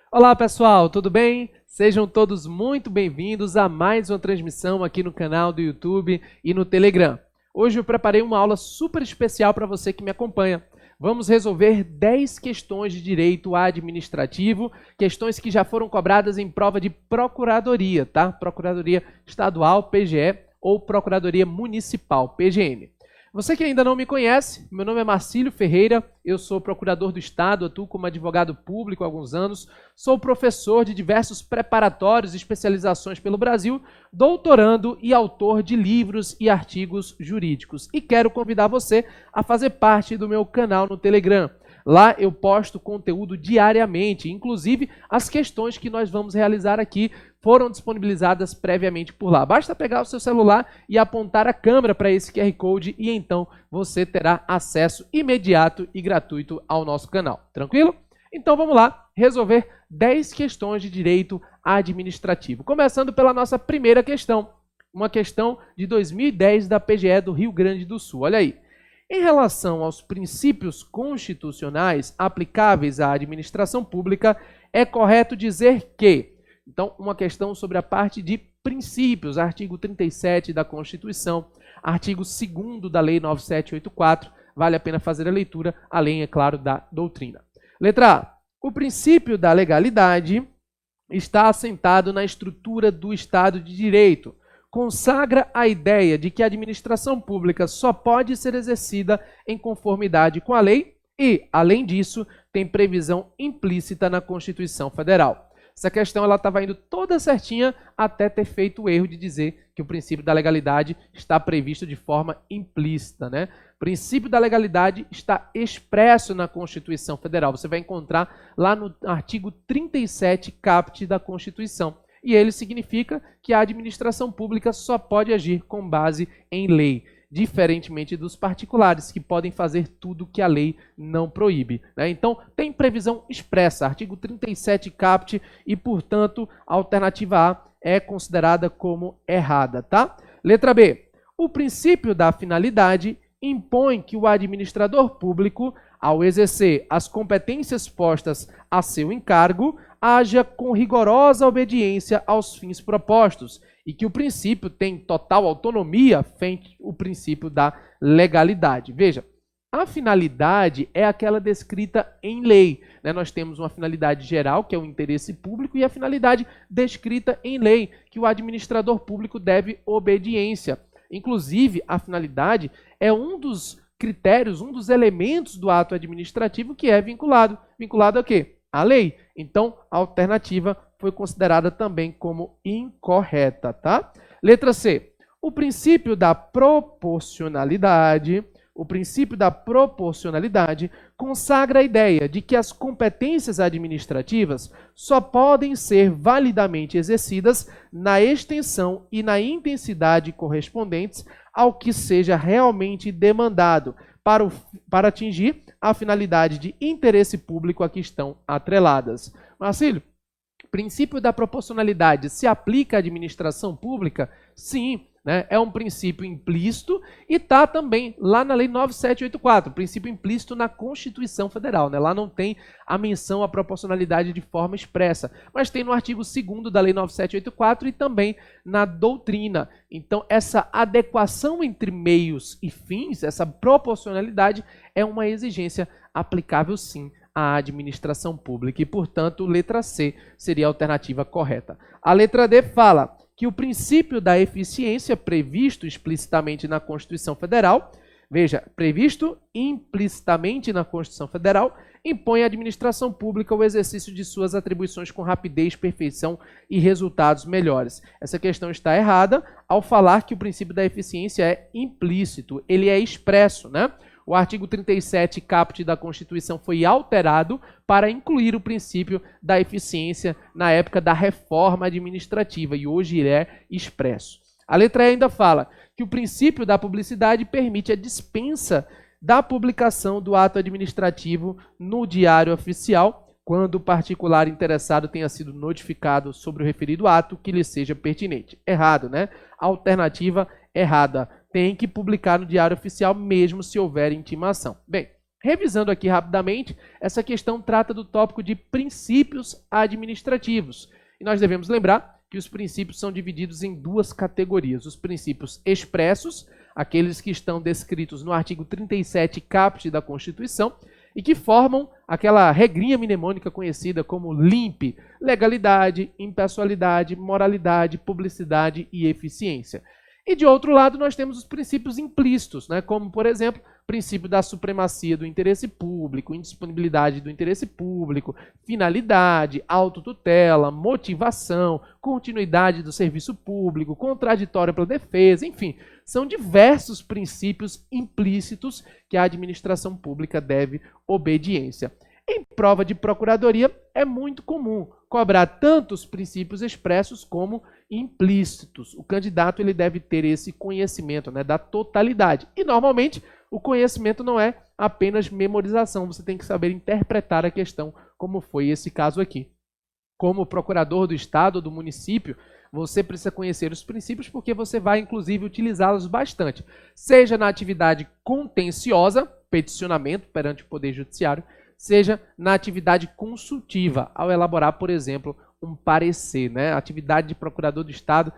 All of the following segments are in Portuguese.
Olá pessoal, tudo bem? Sejam todos muito bem-vindos a mais uma transmissão aqui no canal do YouTube e no Telegram. Hoje eu preparei uma aula super especial para você que me acompanha. Vamos resolver 10 questões de direito administrativo, questões que já foram cobradas em prova de procuradoria, tá? Procuradoria Estadual, PGE, ou Procuradoria Municipal, PGM. Você que ainda não me conhece, meu nome é Marcílio Ferreira, eu sou procurador do Estado, atuo como advogado público há alguns anos, sou professor de diversos preparatórios e especializações pelo Brasil, doutorando e autor de livros e artigos jurídicos. E quero convidar você a fazer parte do meu canal no Telegram. Lá eu posto conteúdo diariamente, inclusive as questões que nós vamos realizar aqui foram disponibilizadas previamente por lá. Basta pegar o seu celular e apontar a câmera para esse QR Code e então você terá acesso imediato e gratuito ao nosso canal. Tranquilo? Então vamos lá resolver 10 questões de direito administrativo. Começando pela nossa primeira questão, uma questão de 2010 da PGE do Rio Grande do Sul. Olha aí. Em relação aos princípios constitucionais aplicáveis à administração pública, é correto dizer que... Então, uma questão sobre a parte de princípios, artigo 37 da Constituição, artigo 2º da Lei 9784, vale a pena fazer a leitura, além, é claro, da doutrina. Letra A. O princípio da legalidade está assentado na estrutura do Estado de Direito. Consagra a ideia de que a administração pública só pode ser exercida em conformidade com a lei e, além disso, tem previsão implícita na Constituição Federal. Essa questão estava indo toda certinha até ter feito o erro de dizer que o princípio da legalidade está previsto de forma implícita, né? O princípio da legalidade está expresso na Constituição Federal. Você vai encontrar lá no artigo 37 caput da Constituição. E ele significa que a administração pública só pode agir com base em lei, diferentemente dos particulares, que podem fazer tudo que a lei não proíbe, né? Então, tem previsão expressa, artigo 37 caput, e, portanto, a alternativa A é considerada como errada, tá? Letra B. O princípio da finalidade impõe que o administrador público, ao exercer as competências postas a seu encargo, haja com rigorosa obediência aos fins propostos e que o princípio tem total autonomia frente ao princípio da legalidade. Veja, a finalidade é aquela descrita em lei, né? Nós temos uma finalidade geral, que é o interesse público, e a finalidade descrita em lei, que o administrador público deve obediência. Inclusive, a finalidade é um dos critérios, um dos elementos do ato administrativo que é vinculado. Vinculado a quê? A lei. Então, a alternativa foi considerada também como incorreta, tá? Letra C. O princípio da proporcionalidade consagra a ideia de que as competências administrativas só podem ser validamente exercidas na extensão e na intensidade correspondentes ao que seja realmente demandado para atingir a finalidade de interesse público a que estão atreladas. Marcílio, o princípio da proporcionalidade se aplica à administração pública? Sim, né? É um princípio implícito e está também lá na Lei 9784, princípio implícito na Constituição Federal, né? Lá não tem a menção à proporcionalidade de forma expressa, mas tem no artigo 2º da Lei 9784 e também na doutrina. Então, essa adequação entre meios e fins, essa proporcionalidade, é uma exigência aplicável, sim, à administração pública e, portanto, letra C seria a alternativa correta. A letra D fala que o princípio da eficiência previsto explicitamente na Constituição Federal, veja, previsto implicitamente na Constituição Federal, impõe à administração pública o exercício de suas atribuições com rapidez, perfeição e resultados melhores. Essa questão está errada ao falar que o princípio da eficiência é implícito, ele é expresso, né? O artigo 37 caput da Constituição foi alterado para incluir o princípio da eficiência na época da reforma administrativa e hoje ele é expresso. A letra E ainda fala que o princípio da publicidade permite a dispensa da publicação do ato administrativo no Diário Oficial, quando o particular interessado tenha sido notificado sobre o referido ato que lhe seja pertinente. Errado, né? Alternativa errada. Tem que publicar no Diário Oficial mesmo se houver intimação. Bem, Revisando aqui rapidamente, essa questão trata do tópico de princípios administrativos. E nós devemos lembrar que os princípios são divididos em duas categorias. Os princípios expressos, aqueles que estão descritos no artigo 37 caput da Constituição, e que formam aquela regrinha mnemônica conhecida como LIMP: legalidade, impessoalidade, moralidade, publicidade e eficiência. E de outro lado, nós temos os princípios implícitos, né? Como, por exemplo, o princípio da supremacia do interesse público, indisponibilidade do interesse público, finalidade, autotutela, motivação, continuidade do serviço público, contraditório pela defesa, enfim, são diversos princípios implícitos que a administração pública deve obediência. Em prova de procuradoria, é muito comum cobrar tanto os princípios expressos como implícitos. O candidato ele deve ter esse conhecimento, né, da totalidade. E, normalmente, o conhecimento não é apenas memorização. Você tem que saber interpretar a questão, como foi esse caso aqui. Como procurador do Estado ou do município, você precisa conhecer os princípios porque você vai, inclusive, utilizá-los bastante. Seja na atividade contenciosa, peticionamento perante o Poder Judiciário, seja na atividade consultiva, ao elaborar, por exemplo, um parecer, né? A atividade de procurador do Estado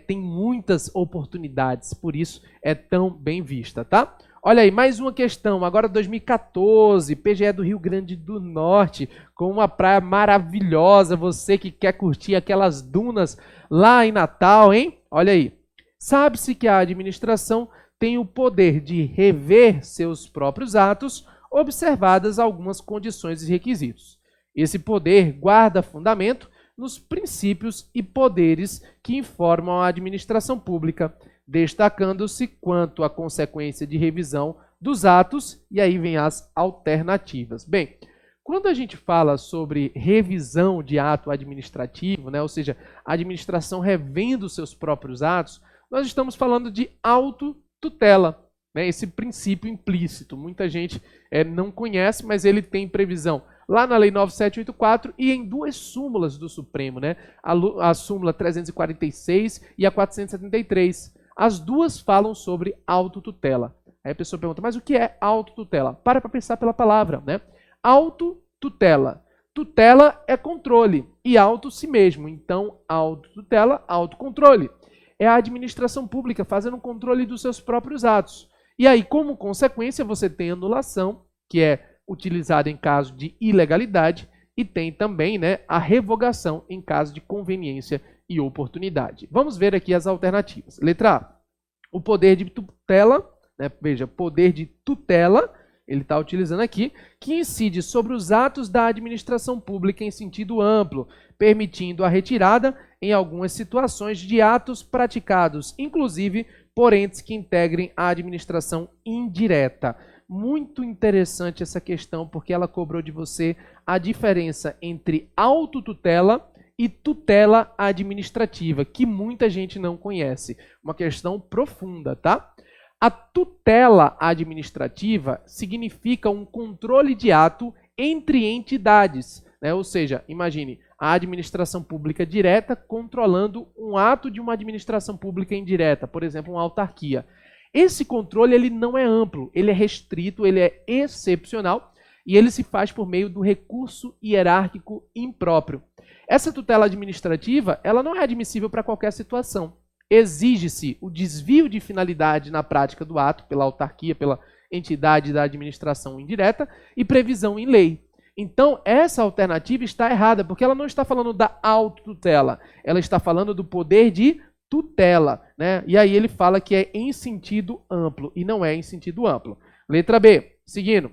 tem muitas oportunidades, por isso é tão bem vista, tá? Olha aí, mais uma questão, agora 2014, PGE do Rio Grande do Norte, com uma praia maravilhosa, você que quer curtir aquelas dunas lá em Natal, hein? Olha aí, sabe-se que a administração tem o poder de rever seus próprios atos, observadas algumas condições e requisitos. Esse poder guarda fundamento nos princípios e poderes que informam a administração pública, destacando-se quanto à consequência de revisão dos atos, e aí vem as alternativas. Bem, quando a gente fala sobre revisão de ato administrativo, né, ou seja, a administração revendo seus próprios atos, nós estamos falando de autotutela. Esse princípio implícito, muita gente não conhece, mas ele tem previsão lá na Lei 9784 e em duas súmulas do Supremo, né? A súmula 346 e a 473. As duas falam sobre autotutela. Aí a pessoa pergunta, mas o que é autotutela? Para pensar pela palavra, né? Autotutela. Tutela é controle e auto si mesmo. Então, autotutela, autocontrole. É a administração pública fazendo um controle dos seus próprios atos. E aí, como consequência, você tem anulação, que é utilizada em caso de ilegalidade, e tem também, né, a revogação em caso de conveniência e oportunidade. Vamos ver aqui as alternativas. Letra A, o poder de tutela, né, veja, poder de tutela, ele está utilizando aqui, que incide sobre os atos da administração pública em sentido amplo, permitindo a retirada, em algumas situações, de atos praticados, inclusive por entes que integrem a administração indireta. Muito interessante essa questão, porque ela cobrou de você a diferença entre autotutela e tutela administrativa, que muita gente não conhece. Uma questão profunda, tá? A tutela administrativa significa um controle de ato entre entidades, né? Ou seja, imagine a administração pública direta controlando um ato de uma administração pública indireta, por exemplo, uma autarquia. Esse controle ele não é amplo, ele é restrito, ele é excepcional e ele se faz por meio do recurso hierárquico impróprio. Essa tutela administrativa ela não é admissível para qualquer situação. Exige-se o desvio de finalidade na prática do ato pela autarquia, pela entidade da administração indireta e previsão em lei. Então, essa alternativa está errada, porque ela não está falando da autotutela, ela está falando do poder de tutela, né? E aí ele fala que é em sentido amplo, e não é em sentido amplo. Letra B, seguindo.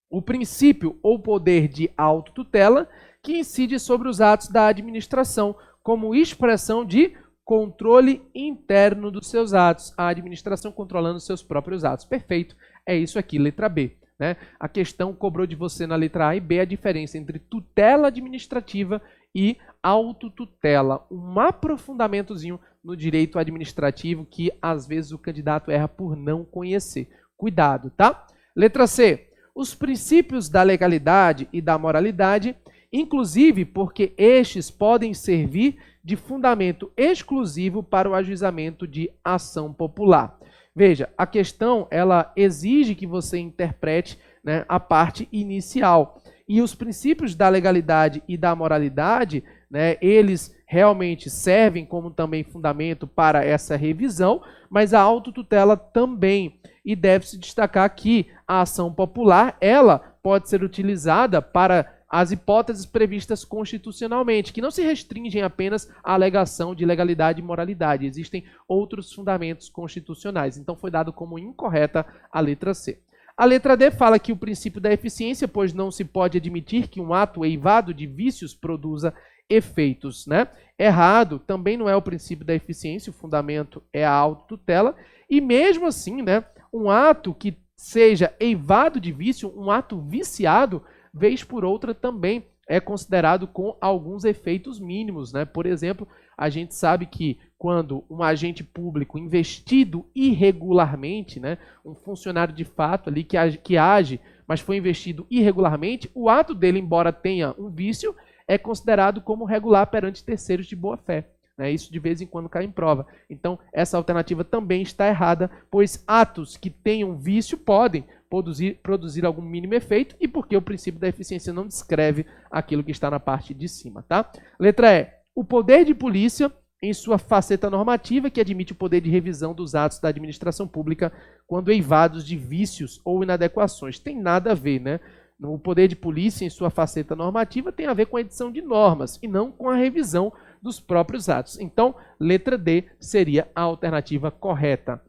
O princípio ou poder de autotutela que incide sobre os atos da administração, como expressão de controle interno dos seus atos, a administração controlando seus próprios atos. Perfeito, é isso aqui, letra B. Né? A questão cobrou de você na letra A e B a diferença entre tutela administrativa e autotutela. Um aprofundamentozinho no direito administrativo que às vezes o candidato erra por não conhecer. Cuidado, tá? Letra C. Os princípios da legalidade e da moralidade, inclusive porque estes podem servir de fundamento exclusivo para o ajuizamento de ação popular. Veja, a questão ela exige que você interprete, né, a parte inicial. E os princípios da legalidade e da moralidade, né, eles realmente servem como também fundamento para essa revisão, mas a autotutela também. E deve-se destacar que a ação popular, ela pode ser utilizada para as hipóteses previstas constitucionalmente, que não se restringem apenas à alegação de legalidade e moralidade. Existem outros fundamentos constitucionais. Então foi dado como incorreta a letra C. A letra D fala que o princípio da eficiência, pois não se pode admitir que um ato eivado de vícios produza efeitos, né? Errado também não é o princípio da eficiência, o fundamento é a autotutela, e mesmo assim, né, um ato que seja eivado de vício, um ato viciado, vez por outra também é considerado com alguns efeitos mínimos, né? Por exemplo, a gente sabe que quando um agente público investido irregularmente, né, um funcionário de fato ali que age, mas foi investido irregularmente, o ato dele, embora tenha um vício, é considerado como regular perante terceiros de boa fé. Né? Isso de vez em quando cai em prova. Então, essa alternativa também está errada, pois atos que tenham vício podem produzir algum mínimo efeito e porque o princípio da eficiência não descreve aquilo que está na parte de cima. Tá? Letra E. O poder de polícia, em sua faceta normativa, que admite o poder de revisão dos atos da administração pública quando eivados de vícios ou inadequações. Tem nada a ver, né? O poder de polícia, em sua faceta normativa, tem a ver com a edição de normas e não com a revisão dos próprios atos. Então, letra D seria a alternativa correta.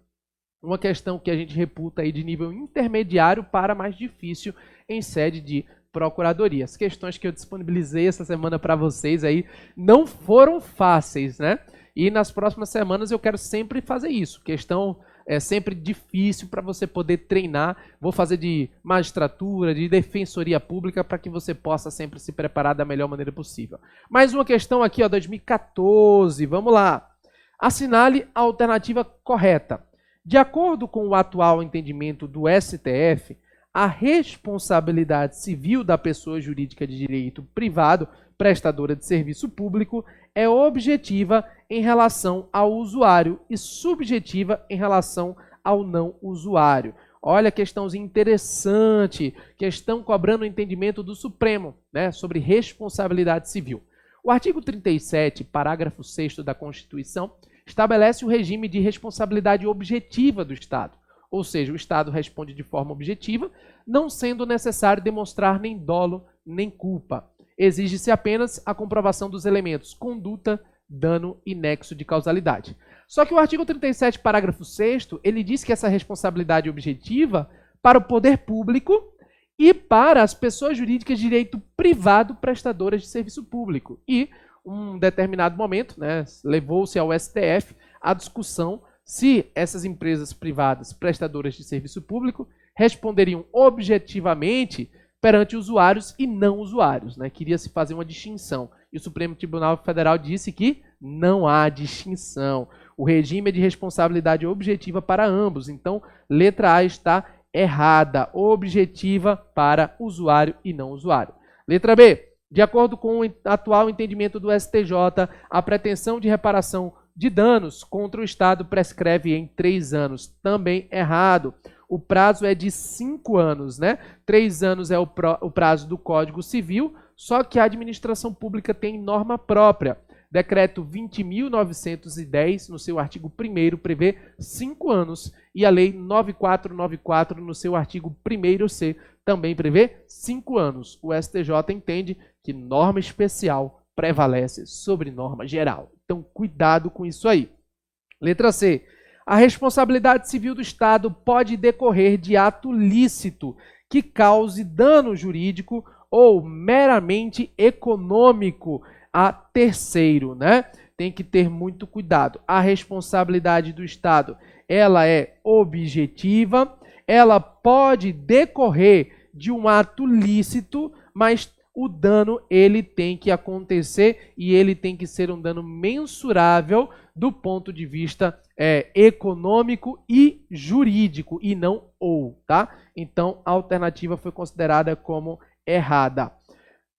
Uma questão que a gente reputa aí de nível intermediário para mais difícil em sede de procuradoria. As questões que eu disponibilizei essa semana para vocês aí não foram fáceis, né? E nas próximas semanas eu quero sempre fazer isso. Questão é sempre difícil para você poder treinar. Vou fazer de magistratura, de defensoria pública, para que você possa sempre se preparar da melhor maneira possível. Mais uma questão aqui, ó, 2014. Vamos lá. Assinale a alternativa correta. De acordo com o atual entendimento do STF, a responsabilidade civil da pessoa jurídica de direito privado, prestadora de serviço público, é objetiva em relação ao usuário e subjetiva em relação ao não usuário. Olha, questãozinha interessante, questão cobrando o entendimento do Supremo, né, sobre responsabilidade civil. O artigo 37, parágrafo 6º da Constituição, estabelece o regime de responsabilidade objetiva do Estado. Ou seja, o Estado responde de forma objetiva, não sendo necessário demonstrar nem dolo nem culpa. Exige-se apenas a comprovação dos elementos conduta, dano e nexo de causalidade. Só que o artigo 37, parágrafo 6º, ele diz que essa responsabilidade objetiva para o poder público e para as pessoas jurídicas de direito privado prestadoras de serviço público. E, um determinado momento, né, levou-se ao STF a discussão se essas empresas privadas prestadoras de serviço público responderiam objetivamente perante usuários e não usuários. Né? Queria-se fazer uma distinção. E o Supremo Tribunal Federal disse que não há distinção. O regime é de responsabilidade objetiva para ambos. Então, letra A está errada. Objetiva para usuário e não usuário. Letra B. De acordo com o atual entendimento do STJ, a pretensão de reparação de danos contra o Estado prescreve em 3 anos. Também errado. O prazo é de 5 anos, né? 3 anos é o prazo do Código Civil, só que a administração pública tem norma própria. Decreto 20.910, no seu artigo 1º, prevê 5 anos. E a Lei 9494, no seu artigo 1º-C, também prevê 5 anos. O STJ entende que norma especial prevalece sobre norma geral. Então, cuidado com isso aí. Letra C. A responsabilidade civil do Estado pode decorrer de ato lícito que cause dano jurídico ou meramente econômico a terceiro, né? Tem que ter muito cuidado. A responsabilidade do Estado, ela é objetiva, ela pode decorrer de um ato lícito, mas o dano ele tem que acontecer e ele tem que ser um dano mensurável do ponto de vista econômico e jurídico, e não ou, tá? Então, a alternativa foi considerada como errada.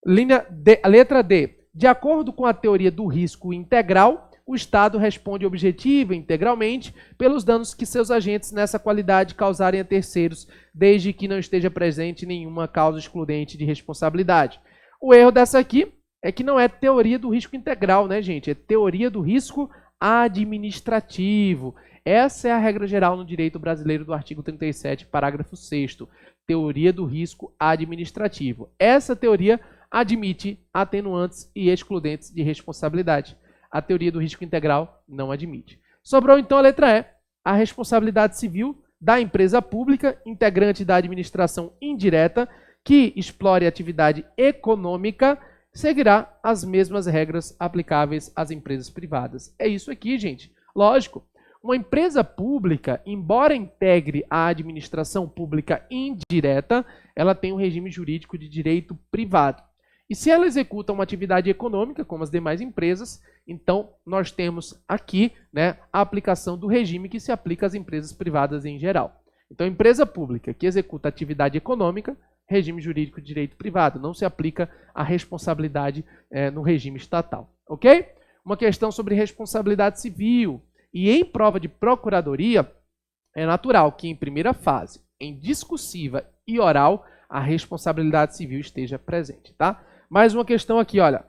Letra D. De acordo com a teoria do risco integral, o Estado responde objetiva e integralmente pelos danos que seus agentes nessa qualidade causarem a terceiros, desde que não esteja presente nenhuma causa excludente de responsabilidade. O erro dessa aqui é que não é teoria do risco integral, né, gente? É teoria do risco administrativo. Essa é a regra geral no direito brasileiro do artigo 37, parágrafo 6º. Teoria do risco administrativo. Essa teoria admite atenuantes e excludentes de responsabilidade. A teoria do risco integral não admite. Sobrou então a letra E, a responsabilidade civil da empresa pública, integrante da administração indireta, que explore atividade econômica, seguirá as mesmas regras aplicáveis às empresas privadas. É isso aqui, gente. Lógico, uma empresa pública, embora integre a administração pública indireta, ela tem um regime jurídico de direito privado. E se ela executa uma atividade econômica, como as demais empresas, então nós temos aqui, né, a aplicação do regime que se aplica às empresas privadas em geral. Então, empresa pública que executa atividade econômica, regime jurídico de direito privado, não se aplica a responsabilidade no regime estatal, ok? Uma questão sobre responsabilidade civil. E em prova de procuradoria, é natural que em primeira fase, em discursiva e oral, a responsabilidade civil esteja presente, tá? Mais uma questão aqui, olha.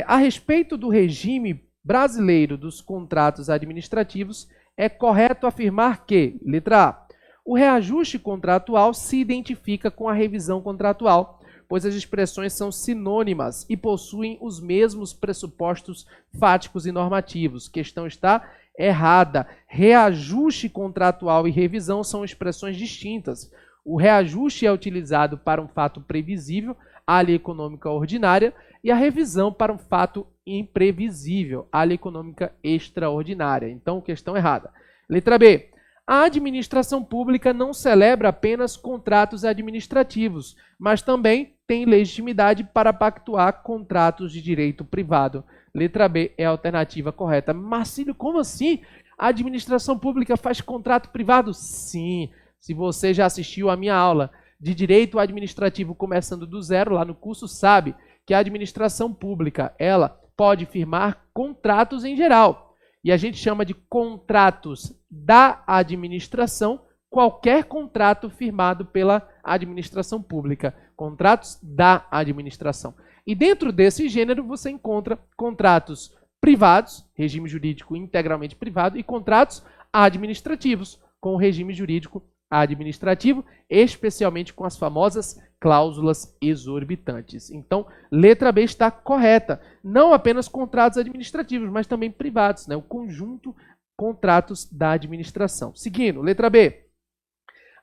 A respeito do regime brasileiro dos contratos administrativos, é correto afirmar que, letra A, o reajuste contratual se identifica com a revisão contratual, pois as expressões são sinônimas e possuem os mesmos pressupostos fáticos e normativos. Questão está errada. Reajuste contratual e revisão são expressões distintas. O reajuste é utilizado para um fato previsível, a lei econômica ordinária, e a revisão para um fato imprevisível, a lei econômica extraordinária. Então, questão errada. Letra B. A administração pública não celebra apenas contratos administrativos, mas também tem legitimidade para pactuar contratos de direito privado. Letra B é a alternativa correta. Marcílio, como assim? A administração pública faz contrato privado? Sim. Se você já assistiu a minha aula de direito administrativo começando do zero lá no curso, sabe que a administração pública, ela pode firmar contratos em geral. E a gente chama de contratos da administração qualquer contrato firmado pela administração pública. Contratos da administração. E dentro desse gênero você encontra contratos privados, regime jurídico integralmente privado, e contratos administrativos, com regime jurídico administrativo, especialmente com as famosas cláusulas exorbitantes. Então, letra B está correta. Não apenas contratos administrativos, mas também privados, né? O conjunto contratos da administração. Seguindo, letra B.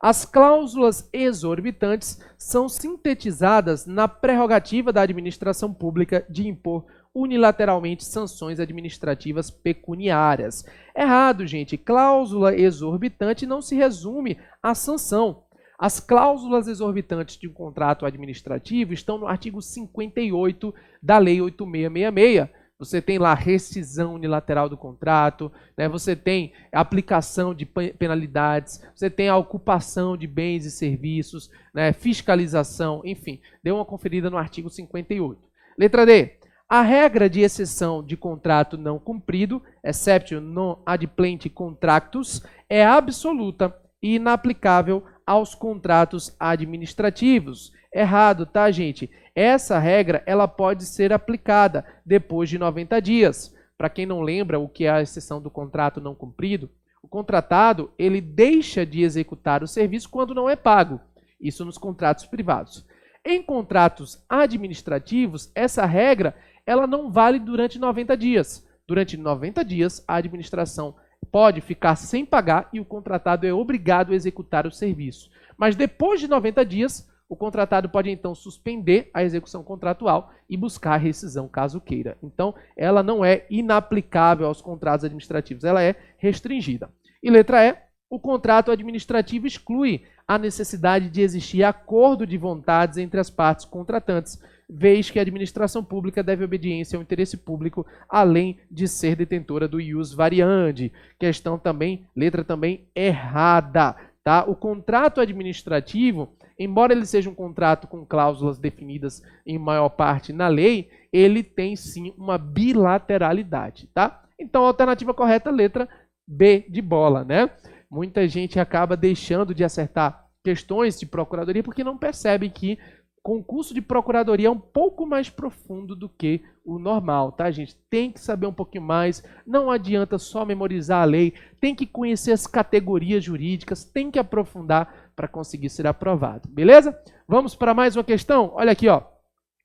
As cláusulas exorbitantes são sintetizadas na prerrogativa da administração pública de impor unilateralmente sanções administrativas pecuniárias. Errado, gente. Cláusula exorbitante não se resume à sanção. As cláusulas exorbitantes de um contrato administrativo estão no artigo 58 da Lei 8666. Você tem lá rescisão unilateral do contrato, né? Você tem aplicação de penalidades, você tem a ocupação de bens e serviços, né? Fiscalização, enfim. Dê uma conferida no artigo 58. Letra D. A regra de exceção de contrato não cumprido, exceptio non adimplenti contractus, é absoluta e inaplicável aos contratos administrativos. Errado, tá, gente? Essa regra ela pode ser aplicada depois de 90 dias. Para quem não lembra o que é a exceção do contrato não cumprido, o contratado ele deixa de executar o serviço quando não é pago. Isso nos contratos privados. Em contratos administrativos, essa regra ela não vale durante 90 dias. Durante 90 dias, a administração pode ficar sem pagar e o contratado é obrigado a executar o serviço. Mas depois de 90 dias, o contratado pode então suspender a execução contratual e buscar a rescisão caso queira. Então, ela não é inaplicável aos contratos administrativos, ela é restringida. E letra E, o contrato administrativo exclui a necessidade de existir acordo de vontades entre as partes contratantes, vez que a administração pública deve obediência ao interesse público, além de ser detentora do ius variandi. Questão também, letra também errada, tá? O contrato administrativo, embora ele seja um contrato com cláusulas definidas em maior parte na lei, ele tem sim uma bilateralidade, tá? Então, a alternativa correta, letra B de bola, né? Muita gente acaba deixando de acertar questões de procuradoria porque não percebe que concurso de procuradoria é um pouco mais profundo do que o normal, tá, gente? Tem que saber um pouquinho mais, não adianta só memorizar a lei, tem que conhecer as categorias jurídicas, tem que aprofundar para conseguir ser aprovado, beleza? Vamos para mais uma questão? Olha aqui, ó.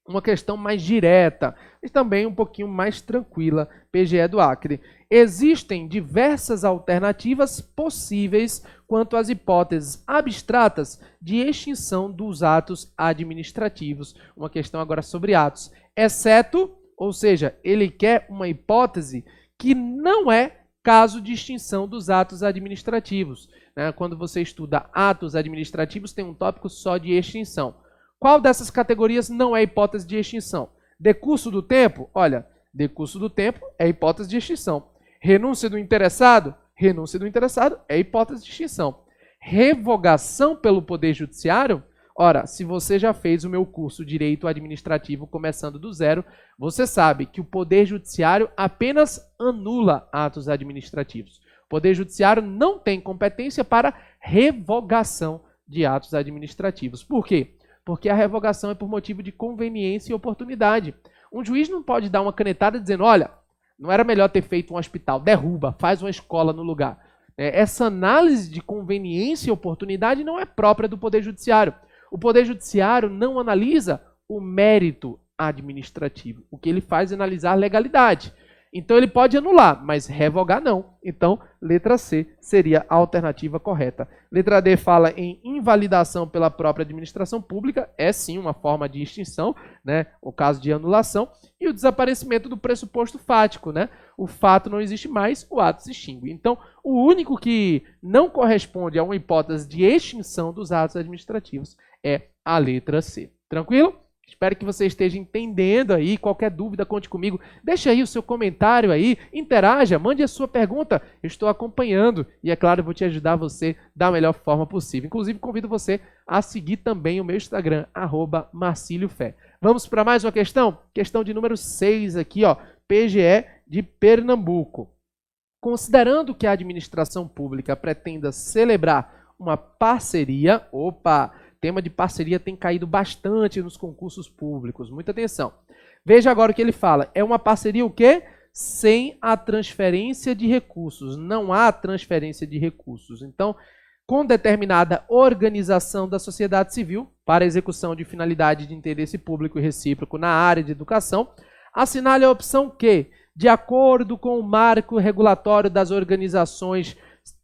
Uma questão mais direta e também um pouquinho mais tranquila, PGE do Acre. Existem diversas alternativas possíveis quanto às hipóteses abstratas de extinção dos atos administrativos. Uma questão agora sobre atos. Exceto, ou seja, ele quer uma hipótese que não é caso de extinção dos atos administrativos, né? Quando você estuda atos administrativos, tem um tópico só de extinção. Qual dessas categorias não é hipótese de extinção? Decurso do tempo? Olha, decurso do tempo é hipótese de extinção. Renúncia do interessado? Renúncia do interessado é hipótese de extinção. Revogação pelo Poder Judiciário? Ora, se você já fez o meu curso Direito Administrativo começando do zero, você sabe que o Poder Judiciário apenas anula atos administrativos. O Poder Judiciário não tem competência para revogação de atos administrativos. Por quê? Porque a revogação é por motivo de conveniência e oportunidade. Um juiz não pode dar uma canetada dizendo, olha, não era melhor ter feito um hospital, derruba, faz uma escola no lugar. Essa análise de conveniência e oportunidade não é própria do Poder Judiciário. O Poder Judiciário não analisa o mérito administrativo. O que ele faz é analisar a legalidade. Então ele pode anular, mas revogar não. Então, letra C seria a alternativa correta. Letra D fala em invalidação pela própria administração pública, é sim uma forma de extinção, né? O caso de anulação, e o desaparecimento do pressuposto fático, né? O fato não existe mais, o ato se extingue. Então, o único que não corresponde a uma hipótese de extinção dos atos administrativos é a letra C. Tranquilo? Espero que você esteja entendendo aí. Qualquer dúvida, conte comigo. Deixa aí o seu comentário aí, interaja, mande a sua pergunta. Eu estou acompanhando e, é claro, eu vou te ajudar você da melhor forma possível. Inclusive, convido você a seguir também o meu Instagram, @marciliofé. Vamos para mais uma questão? Questão de número 6 aqui, ó, PGE de Pernambuco. Considerando que a administração pública pretenda celebrar uma parceria, tema de parceria tem caído bastante nos concursos públicos. Muita atenção. Veja agora o que ele fala. É uma parceria o quê? Sem a transferência de recursos. Não há transferência de recursos. Então, com determinada organização da sociedade civil para execução de finalidade de interesse público e recíproco na área de educação, assinale a opção Q, de acordo com o marco regulatório das organizações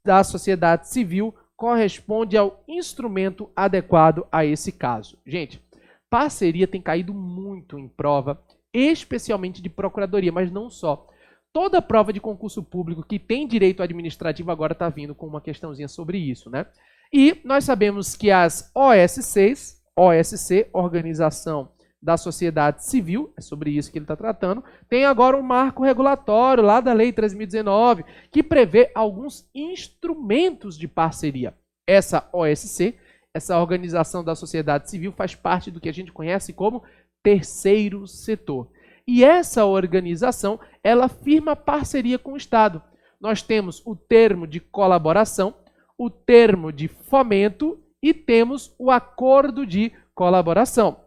da sociedade civil, corresponde ao instrumento adequado a esse caso. Gente, parceria tem caído muito em prova, especialmente de procuradoria, mas não só. Toda prova de concurso público que tem direito administrativo agora está vindo com uma questãozinha sobre isso, né? E nós sabemos que as OSCs, OSC, Organização da Sociedade Civil, é sobre isso que ele está tratando, tem agora um marco regulatório lá da Lei 3.019, que prevê alguns instrumentos de parceria. Essa OSC, essa Organização da Sociedade Civil, faz parte do que a gente conhece como terceiro setor. E essa organização, ela firma parceria com o Estado. Nós temos o termo de colaboração, o termo de fomento e temos o acordo de colaboração.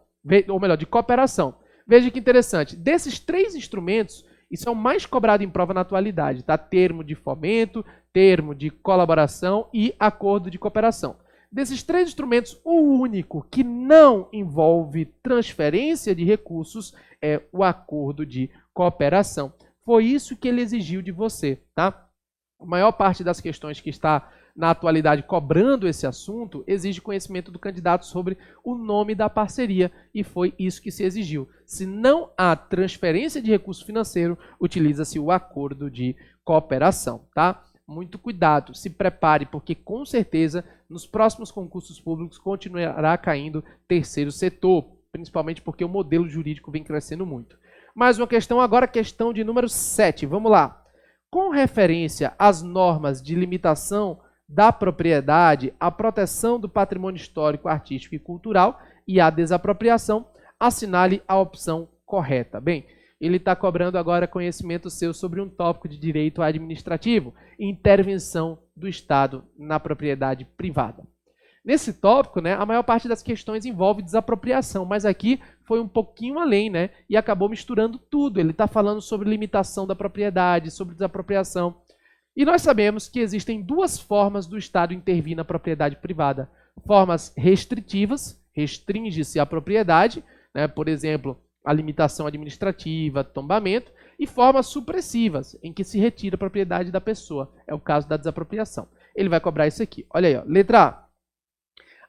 Ou melhor, de cooperação. Veja que interessante. Desses três instrumentos, isso é o mais cobrado em prova na atualidade, tá? Termo de fomento, termo de colaboração e acordo de cooperação. Desses três instrumentos, o único que não envolve transferência de recursos é o acordo de cooperação. Foi isso que ele exigiu de você, tá? A maior parte das questões que está na atualidade cobrando esse assunto exige conhecimento do candidato sobre o nome da parceria e foi isso que se exigiu. Se não há transferência de recurso financeiro, utiliza-se o acordo de cooperação, tá? Muito cuidado, se prepare, porque com certeza nos próximos concursos públicos continuará caindo terceiro setor, principalmente porque o modelo jurídico vem crescendo muito. Mais uma questão agora, questão de número 7. Vamos lá. Com referência às normas de limitação da propriedade, a proteção do patrimônio histórico, artístico e cultural e a desapropriação, assinale a opção correta. Bem, ele está cobrando agora conhecimento seu sobre um tópico de direito administrativo, intervenção do Estado na propriedade privada. Nesse tópico, né, a maior parte das questões envolve desapropriação, mas aqui foi um pouquinho além, né, e acabou misturando tudo. Ele está falando sobre limitação da propriedade, sobre desapropriação. E nós sabemos que existem duas formas do Estado intervir na propriedade privada. Formas restritivas, restringe-se a propriedade, né, por exemplo, a limitação administrativa, tombamento, e formas supressivas, em que se retira a propriedade da pessoa. É o caso da desapropriação. Ele vai cobrar isso aqui. Olha aí, ó. Letra A.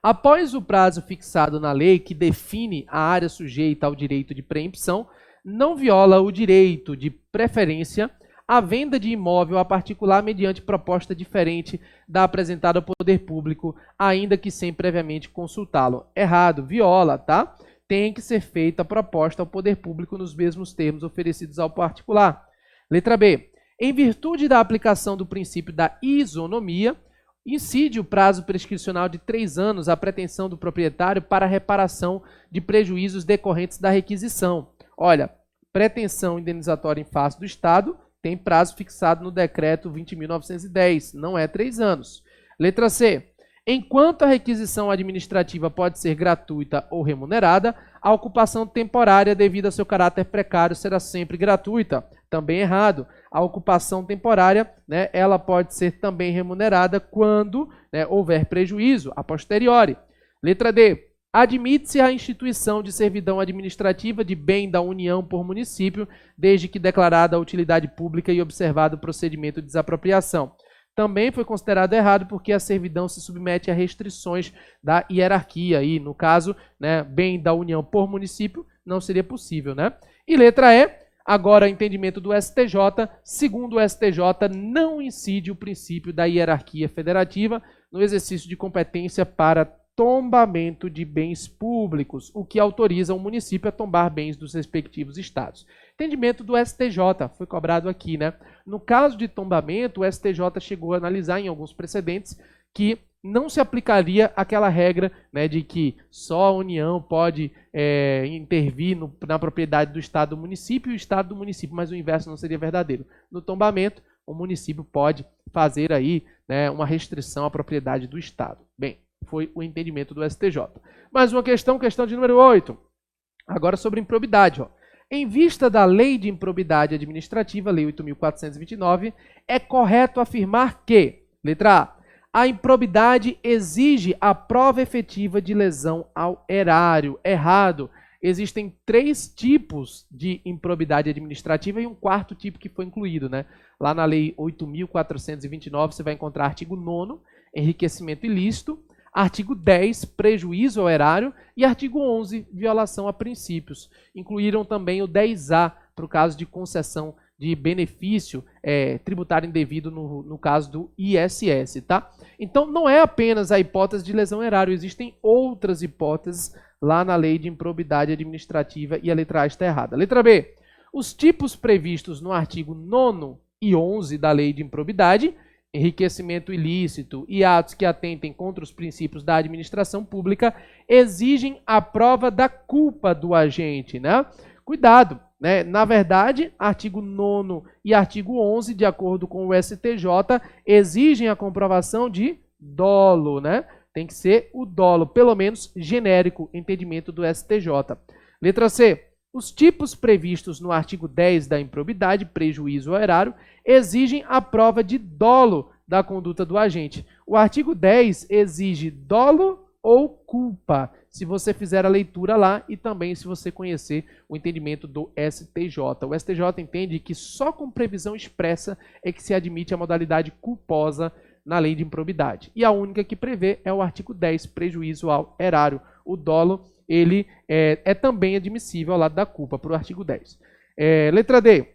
Após o prazo fixado na lei que define a área sujeita ao direito de preempção, não viola o direito de preferência a venda de imóvel a particular mediante proposta diferente da apresentada ao poder público, ainda que sem previamente consultá-lo. Errado, viola, tá? Tem que ser feita a proposta ao poder público nos mesmos termos oferecidos ao particular. Letra B. Em virtude da aplicação do princípio da isonomia, incide o prazo prescricional de 3 anos à pretensão do proprietário para reparação de prejuízos decorrentes da requisição. Olha, pretensão indenizatória em face do Estado tem prazo fixado no decreto 20.910, não é 3 anos. Letra C. Enquanto a requisição administrativa pode ser gratuita ou remunerada, a ocupação temporária devido a seu caráter precário será sempre gratuita. Também errado. A ocupação temporária, né, ela pode ser também remunerada quando, né, houver prejuízo a posteriori. Letra D. Admite-se a instituição de servidão administrativa de bem da União por município, desde que declarada a utilidade pública e observado o procedimento de desapropriação. Também foi considerado errado porque a servidão se submete a restrições da hierarquia e, no caso, né, bem da União por município, não seria possível, né? E letra E, agora entendimento do STJ, segundo o STJ, não incide o princípio da hierarquia federativa no exercício de competência para tombamento de bens públicos, o que autoriza o município a tombar bens dos respectivos estados. Entendimento do STJ, foi cobrado aqui, né? No caso de tombamento, o STJ chegou a analisar em alguns precedentes que não se aplicaria aquela regra, né, de que só a União pode intervir na propriedade do Estado do município e o Estado do município, mas o inverso não seria verdadeiro. No tombamento, o município pode fazer aí, né, uma restrição à propriedade do Estado. Bem, foi o entendimento do STJ. Mais uma questão de número 8. Agora sobre improbidade. Ó. Em vista da Lei de Improbidade Administrativa, Lei 8.429, é correto afirmar que, letra A, a improbidade exige a prova efetiva de lesão ao erário. Errado. Existem 3 tipos de improbidade administrativa e um 4º tipo que foi incluído, né? Lá na Lei 8.429 você vai encontrar artigo 9º, enriquecimento ilícito, artigo 10, prejuízo ao erário, e artigo 11, violação a princípios. Incluíram também o 10A, para o caso de concessão de benefício tributário indevido no caso do ISS, tá? Então, não é apenas a hipótese de lesão ao erário, existem outras hipóteses lá na Lei de Improbidade Administrativa e a letra A está errada. Letra B. Os tipos previstos no artigo 9º e 11 da Lei de Improbidade, enriquecimento ilícito e atos que atentem contra os princípios da administração pública, exigem a prova da culpa do agente, né? Cuidado, né? Na verdade, artigo 9º e artigo 11, de acordo com o STJ, exigem a comprovação de dolo, né? Tem que ser o dolo, pelo menos genérico, entendimento do STJ. Letra C. Os tipos previstos no artigo 10 da improbidade, prejuízo ao erário, exigem a prova de dolo da conduta do agente. O artigo 10 exige dolo ou culpa, se você fizer a leitura lá e também se você conhecer o entendimento do STJ. O STJ entende que só com previsão expressa é que se admite a modalidade culposa na lei de improbidade. E a única que prevê é o artigo 10, prejuízo ao erário. O dolo, ele é também admissível ao lado da culpa, para o artigo 10. Letra D.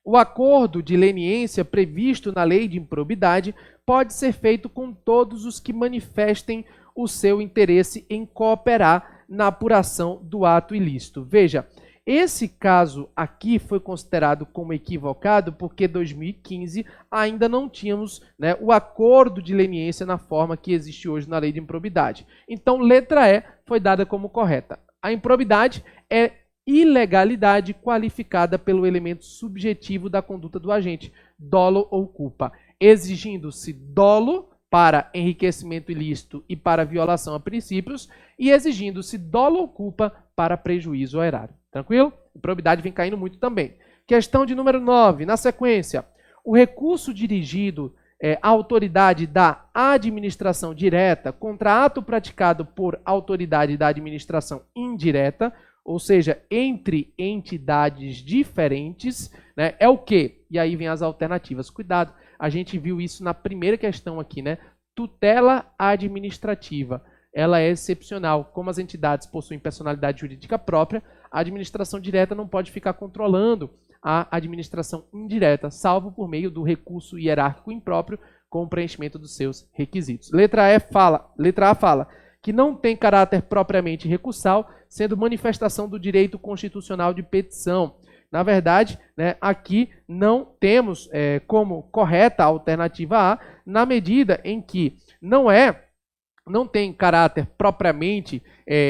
O acordo de leniência previsto na lei de improbidade pode ser feito com todos os que manifestem o seu interesse em cooperar na apuração do ato ilícito. Veja, esse caso aqui foi considerado como equivocado porque em 2015 ainda não tínhamos, né, o acordo de leniência na forma que existe hoje na lei de improbidade. Então, letra E foi dada como correta. A improbidade é ilegalidade qualificada pelo elemento subjetivo da conduta do agente, dolo ou culpa, exigindo-se dolo para enriquecimento ilícito e para violação a princípios e exigindo-se dolo ou culpa para prejuízo ao erário. Tranquilo? Improbidade vem caindo muito também. Questão de número 9, na sequência. O recurso dirigido à autoridade da administração direta contra ato praticado por autoridade da administração indireta, ou seja, entre entidades diferentes, né, é o quê? E aí vem as alternativas. Cuidado, a gente viu isso na primeira questão aqui, né? Tutela administrativa. Ela é excepcional. Como as entidades possuem personalidade jurídica própria, a administração direta não pode ficar controlando a administração indireta, salvo por meio do recurso hierárquico impróprio com o preenchimento dos seus requisitos. Letra A fala que não tem caráter propriamente recursal, sendo manifestação do direito constitucional de petição. Na verdade, né, aqui não temos como correta a alternativa A, na medida em que não tem caráter propriamente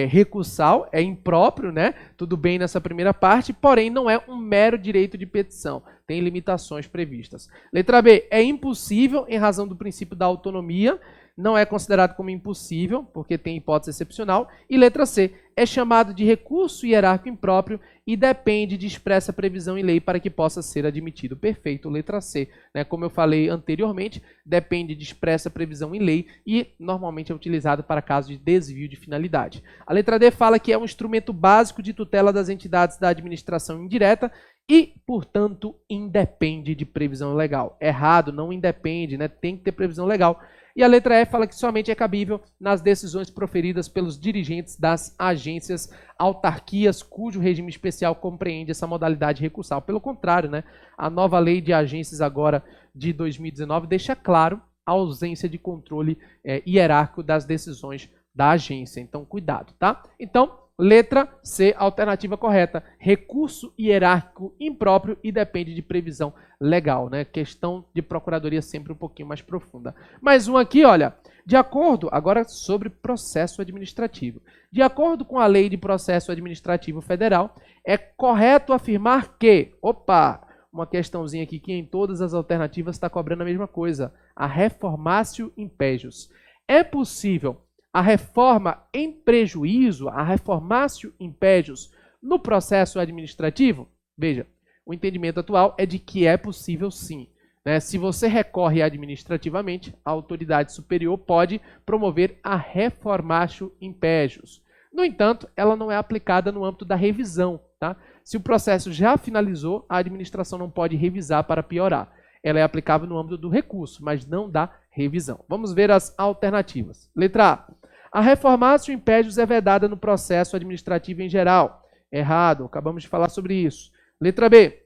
recursal, é impróprio, né? Tudo bem nessa primeira parte, porém não é um mero direito de petição, tem limitações previstas. Letra B, é impossível em razão do princípio da autonomia, não é considerado como impossível, porque tem hipótese excepcional. E letra C, é chamado de recurso hierárquico impróprio e depende de expressa previsão em lei para que possa ser admitido. Perfeito, letra C. Né? Como eu falei anteriormente, depende de expressa previsão em lei e normalmente é utilizado para casos de desvio de finalidade. A letra D fala que é um instrumento básico de tutela das entidades da administração indireta e, portanto, independe de previsão legal. Errado, não independe, né? Tem que ter previsão legal. E a letra E fala que somente é cabível nas decisões proferidas pelos dirigentes das agências, autarquias, cujo regime especial compreende essa modalidade recursal. Pelo contrário, né, a nova lei de agências agora de 2019 deixa claro a ausência de controle hierárquico das decisões da agência. Então, cuidado, tá? Então, letra C, alternativa correta. Recurso hierárquico impróprio e depende de previsão legal, né? Questão de procuradoria sempre um pouquinho mais profunda. Mais um aqui, olha. De acordo, agora sobre processo administrativo. De acordo com a Lei de Processo Administrativo Federal, é correto afirmar que... Opa! Uma questãozinha aqui que em todas as alternativas está cobrando a mesma coisa. A reformatio impégios. É possível a reforma em prejuízo, a reformatio impégios, no processo administrativo? Veja, o entendimento atual é de que é possível sim. Né? Se você recorre administrativamente, a autoridade superior pode promover a reformatio impégios. No entanto, ela não é aplicada no âmbito da revisão. Tá? Se o processo já finalizou, a administração não pode revisar para piorar. Ela é aplicável no âmbito do recurso, mas não da revisão. Vamos ver as alternativas. Letra A. A reformatio impégios é vedada no processo administrativo em geral. Errado, acabamos de falar sobre isso. Letra B.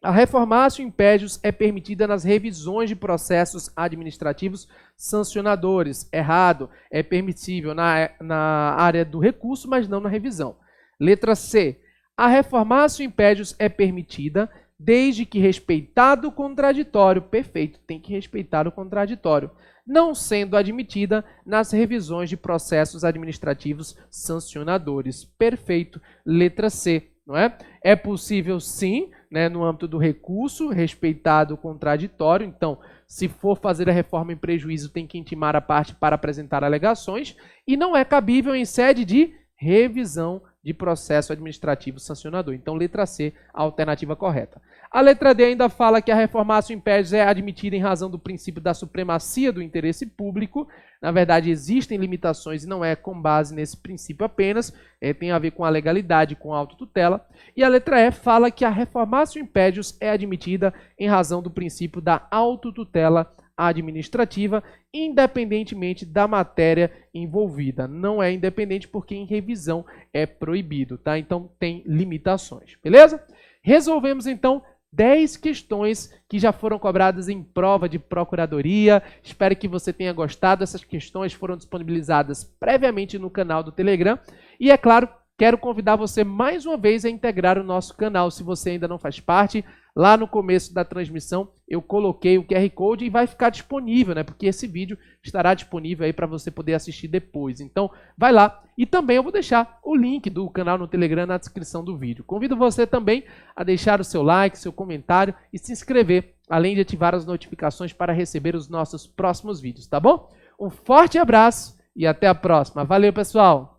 A reformatio impégios é permitida nas revisões de processos administrativos sancionadores. Errado, é permissível na área do recurso, mas não na revisão. Letra C. A reformatio impégios é permitida desde que respeitado o contraditório. Perfeito, tem que respeitar o contraditório. Não sendo admitida nas revisões de processos administrativos sancionadores. Perfeito. Letra C, não é? É possível sim, né, no âmbito do recurso, respeitado o contraditório. Então, se for fazer a reforma em prejuízo, tem que intimar a parte para apresentar alegações. E não é cabível em sede de revisão de processo administrativo sancionador. Então, letra C, a alternativa correta. A letra D ainda fala que a reformatio impégios é admitida em razão do princípio da supremacia do interesse público. Na verdade, existem limitações e não é com base nesse princípio apenas, tem a ver com a legalidade, com a autotutela. E a letra E fala que a reformatio impégios é admitida em razão do princípio da autotutela administrativa, independentemente da matéria envolvida. Não é independente porque em revisão é proibido, tá? Então tem limitações, beleza? Resolvemos então 10 questões que já foram cobradas em prova de procuradoria. Espero que você tenha gostado. Essas questões foram disponibilizadas previamente no canal do Telegram. E é claro, quero convidar você mais uma vez a integrar o nosso canal. Se você ainda não faz parte, lá no começo da transmissão eu coloquei o QR Code e vai ficar disponível, né? Porque esse vídeo estará disponível aí para você poder assistir depois. Então, vai lá. E também eu vou deixar o link do canal no Telegram na descrição do vídeo. Convido você também a deixar o seu like, seu comentário e se inscrever, além de ativar as notificações para receber os nossos próximos vídeos, tá bom? Um forte abraço e até a próxima. Valeu, pessoal!